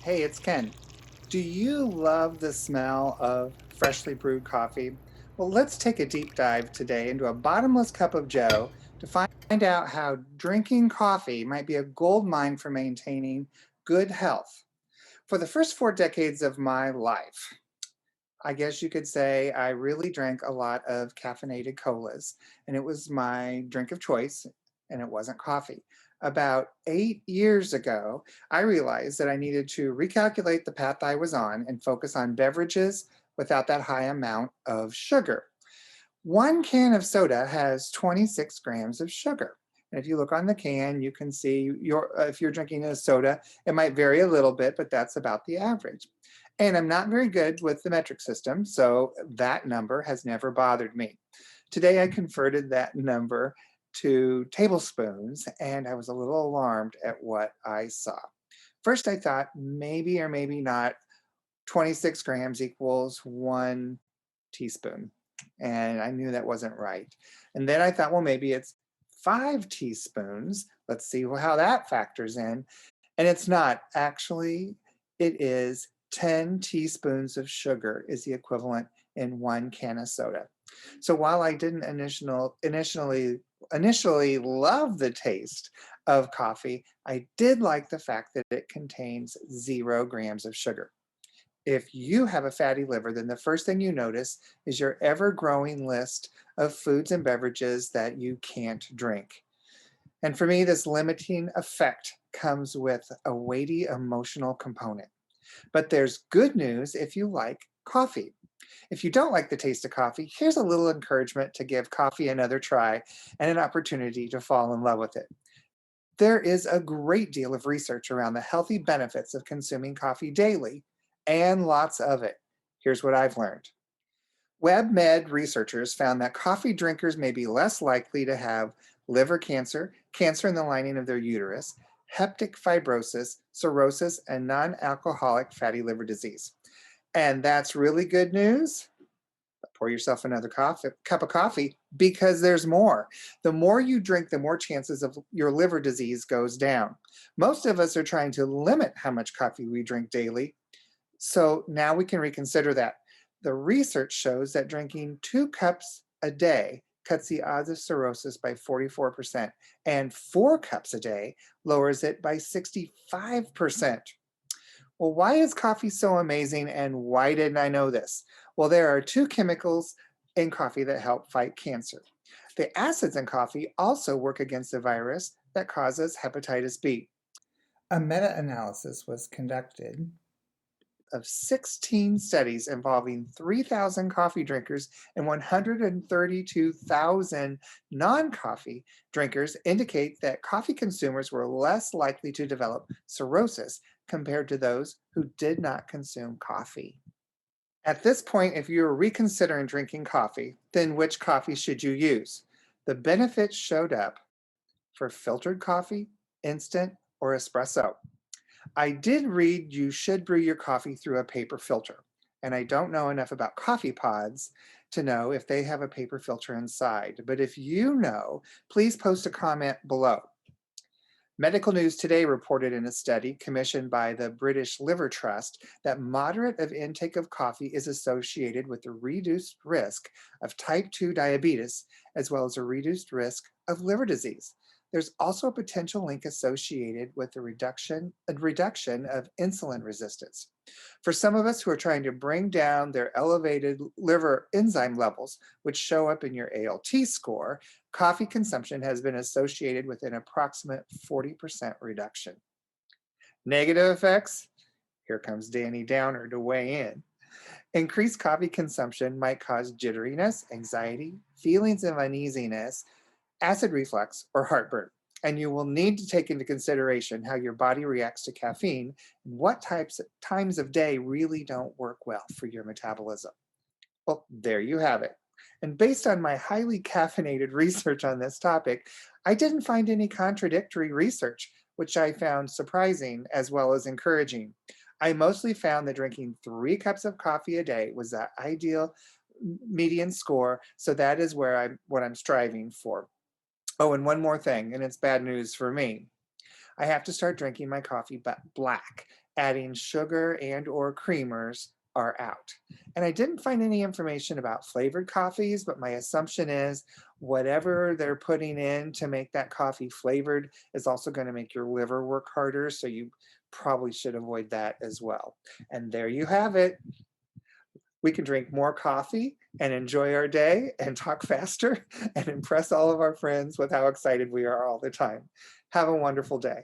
Hey, it's Ken. Do you love the smell of freshly brewed coffee? Well, let's take a deep dive today into a bottomless cup of Joe to find out how drinking coffee might be a gold mine for maintaining good health. For the first 4 decades of my life, I guess you could say I really drank a lot of caffeinated colas, and it was my drink of choice, and it wasn't coffee. About 8 years ago, I realized that I needed to recalculate the path I was on and focus on beverages without that high amount of sugar. One can of soda has 26 grams of sugar. And if you look on the can, you can see if you're drinking a soda, it might vary a little bit, but that's about the average. And I'm not very good with the metric system, so that number has never bothered me. Today, I converted that number to tablespoons, and I was a little alarmed at what I saw. First, I thought maybe or maybe not 26 grams equals 1 teaspoon. And I knew that wasn't right. And then I thought, well, maybe it's 5 teaspoons. Let's see how that factors in. And it's not. Actually, it is 10 teaspoons of sugar is the equivalent in 1 can of soda. So while I didn't initially love the taste of coffee, I did like the fact that it contains 0 grams of sugar. If you have a fatty liver, then the first thing you notice is your ever growing list of foods and beverages that you can't drink. And for me, this limiting effect comes with a weighty emotional component. But there's good news if you like coffee. If you don't like the taste of coffee, here's a little encouragement to give coffee another try and an opportunity to fall in love with it. There is a great deal of research around the healthy benefits of consuming coffee daily, and lots of it. Here's what I've learned. WebMed researchers found that coffee drinkers may be less likely to have liver cancer, cancer in the lining of their uterus, hepatic fibrosis, cirrhosis, and non alcoholic fatty liver disease. And that's really good news. Pour yourself another cup of coffee because there's more. The more you drink, the more chances of your liver disease goes down. Most of us are trying to limit how much coffee we drink daily. So now we can reconsider that. The research shows that drinking 2 cups a day cuts the odds of cirrhosis by 44%, and 4 cups a day lowers it by 65%. Well, why is coffee so amazing and why didn't I know this? Well, there are two chemicals in coffee that help fight cancer. The acids in coffee also work against the virus that causes hepatitis B. A meta analysis was conducted of 16 studies involving 3,000 coffee drinkers and 132,000 non coffee drinkers indicate that coffee consumers were less likely to develop cirrhosis compared to those who did not consume coffee. At this point, if you're reconsidering drinking coffee, then which coffee should you use? The benefits showed up for filtered coffee, instant, or espresso. I did read you should brew your coffee through a paper filter, and I don't know enough about coffee pods to know if they have a paper filter inside. But if you know, please post a comment below. Medical News Today reported in a study commissioned by the British Liver Trust that moderate of intake of coffee is associated with a reduced risk of type 2 diabetes, as well as a reduced risk of liver disease. There's also a potential link associated with the reduction of insulin resistance. For some of us who are trying to bring down their elevated liver enzyme levels, which show up in your ALT score, coffee consumption has been associated with an approximate 40% reduction. Negative effects? Here comes Danny Downer to weigh in. Increased coffee consumption might cause jitteriness, anxiety, feelings of uneasiness, acid reflux, or heartburn. And you will need to take into consideration how your body reacts to caffeine and what times of day really don't work well for your metabolism. Well, there you have it. And based on my highly caffeinated research on this topic, I didn't find any contradictory research, which I found surprising as well as encouraging. I mostly found that drinking 3 cups of coffee a day was the ideal median score, so that is what I'm striving for. Oh, and one more thing, and it's bad news for me. I have to start drinking my coffee black. Adding sugar and or creamers are out. And I didn't find any information about flavored coffees, but my assumption is whatever they're putting in to make that coffee flavored is also going to make your liver work harder. So you probably should avoid that as well. And there you have it. We can drink more coffee and enjoy our day and talk faster and impress all of our friends with how excited we are all the time. Have a wonderful day.